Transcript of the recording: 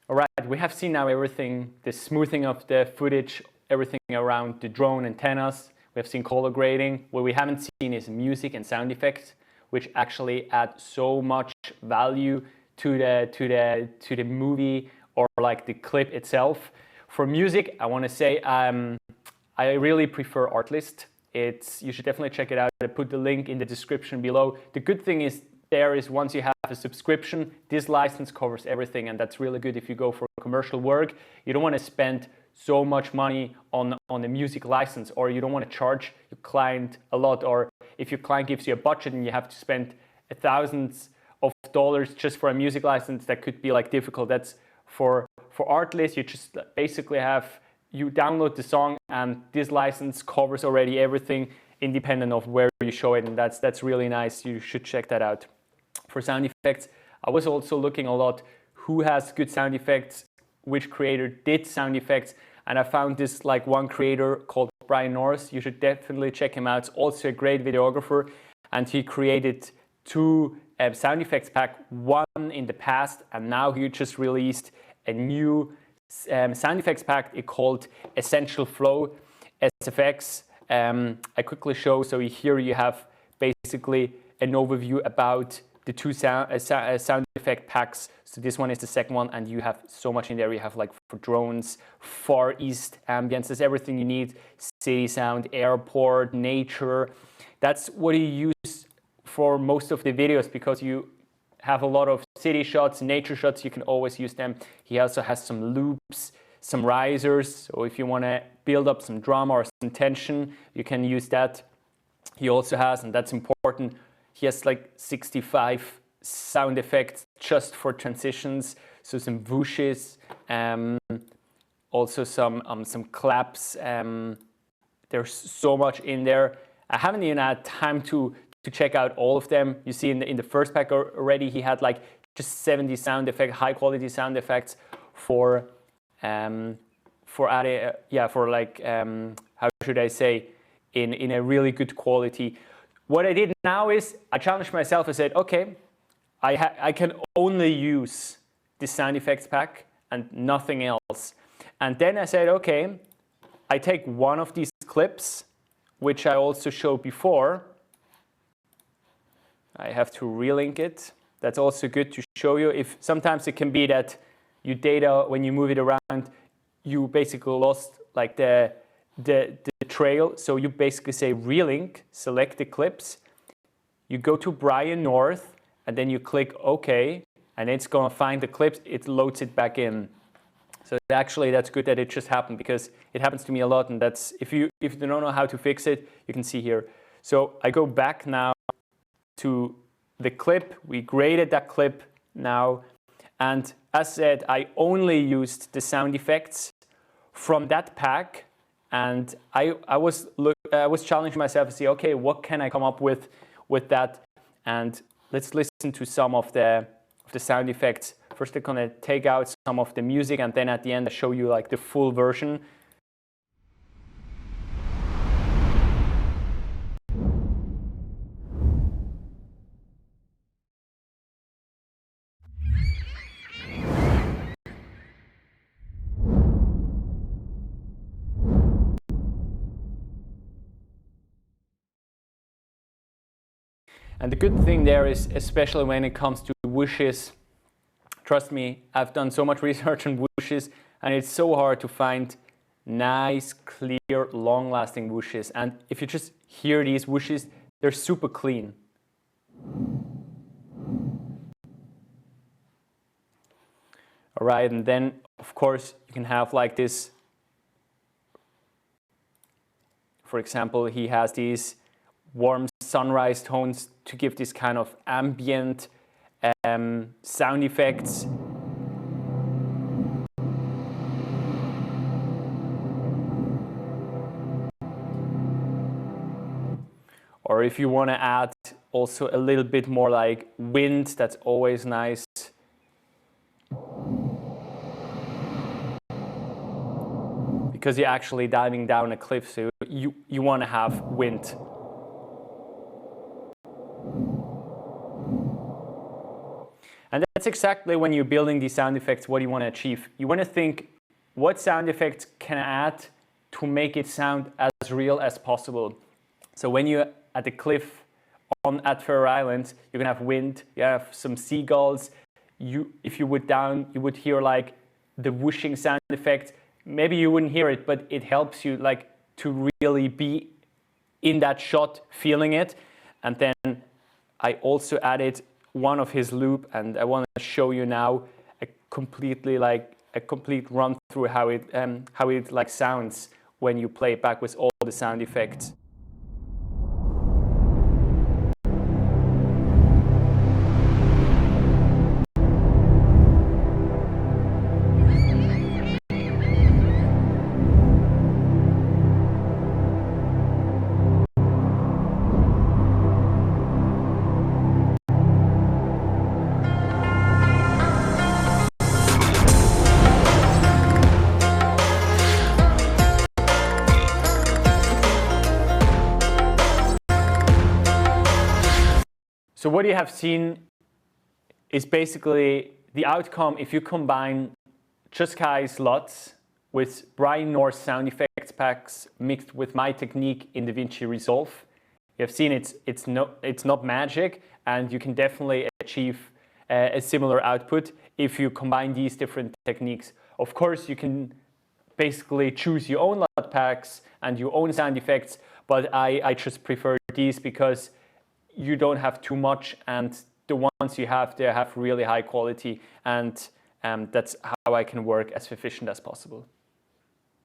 All right, we have seen now everything, the smoothing of the footage, everything around the drone antennas. We have seen color grading. What we haven't seen is music and sound effects, which actually add so much value to the movie or like the clip itself. For music, I want to say I really prefer Artlist. You should definitely check it out. I put the link in the description below. The good thing is once you have a subscription, this license covers everything, and that's really good if you go for commercial work. You don't want to spend so much money on the music license, or you don't want to charge your client a lot, or if your client gives you a budget and you have to spend thousands of dollars just for a music license, that could be like difficult. That's for Artlist. You just basically you download the song, and this license covers already everything independent of where you show it, and that's really nice. You should check that out. For sound effects, I was also looking a lot who has good sound effects, which creator did sound effects, and I found this like one creator called Brian Norris. You should definitely check him out. It's also a great videographer, and he created two sound effects pack, one in the past, and now he just released a new sound effects pack. It's called Essential Flow SFX. I quickly show. So here you have basically an overview about the two sound effect packs. So this one is the second one, and you have so much in there. You have like for drones, Far East ambience, there's everything you need. City sound, airport, nature. That's what you use for most of the videos, because you have a lot of city shots, nature shots. You can always use them. He also has some loops, some risers. So if you want to build up some drama or some tension, you can use that. He also has, and that's important, he has like 65 sound effects just for transitions. So some whooshes, also some claps. There's so much in there. I haven't even had time to check out all of them. You see in the first pack already, he had like just 70 sound effects, high quality sound effects for like how should I say, in a really good quality. What I did now is I challenged myself. I said, okay, I can only use this sound effects pack and nothing else. And then I said, okay, I take one of these clips, which I also showed before. I have to relink it. That's also good to show you. If sometimes it can be that your data, when you move it around, you basically lost like the trail. So you basically say relink, select the clips, you go to Brian North, and then you click OK, and it's going to find the clips. It loads it back in. So actually, that's good that it just happened, because it happens to me a lot, and that's if you don't know how to fix it, you can see here. So I go back now to the clip. We graded that clip now, and as said, I only used the sound effects from that pack. And I was challenging myself to see, okay, what can I come up with that? And let's listen to some of the sound effects. First, I'm gonna take out some of the music, and then at the end, I show you like the full version. And the good thing there is, especially when it comes to whooshes, trust me, I've done so much research on whooshes, and it's so hard to find nice, clear, long-lasting whooshes. And if you just hear these whooshes, they're super clean. All right, and then, of course, you can have like this. For example, he has these warm sunrise tones to give this kind of ambient sound effects. Or if you want to add also a little bit more like wind, that's always nice. Because you're actually diving down a cliff, so you want to have wind. And that's exactly when you're building these sound effects, what you want to achieve. You want to think, what sound effects can I add to make it sound as real as possible? So when you're at the cliff at Faroe Islands, you're going to have wind, you have some seagulls. If you would down, you would hear like the whooshing sound effect. Maybe you wouldn't hear it, but it helps you like to really be in that shot, feeling it. And then I also added one of his loop, and I want to show you now a complete run through how it like sounds when you play it back with all the sound effects. So what you have seen is basically the outcome if you combine just Kai's LUTs with Brian North's sound effects packs mixed with my technique in DaVinci Resolve. You have seen it's not magic, and you can definitely achieve a similar output if you combine these different techniques. Of course, you can basically choose your own LUT packs and your own sound effects, but I just prefer these because you don't have too much, and the ones you have, they have really high quality, and that's how I can work as efficient as possible.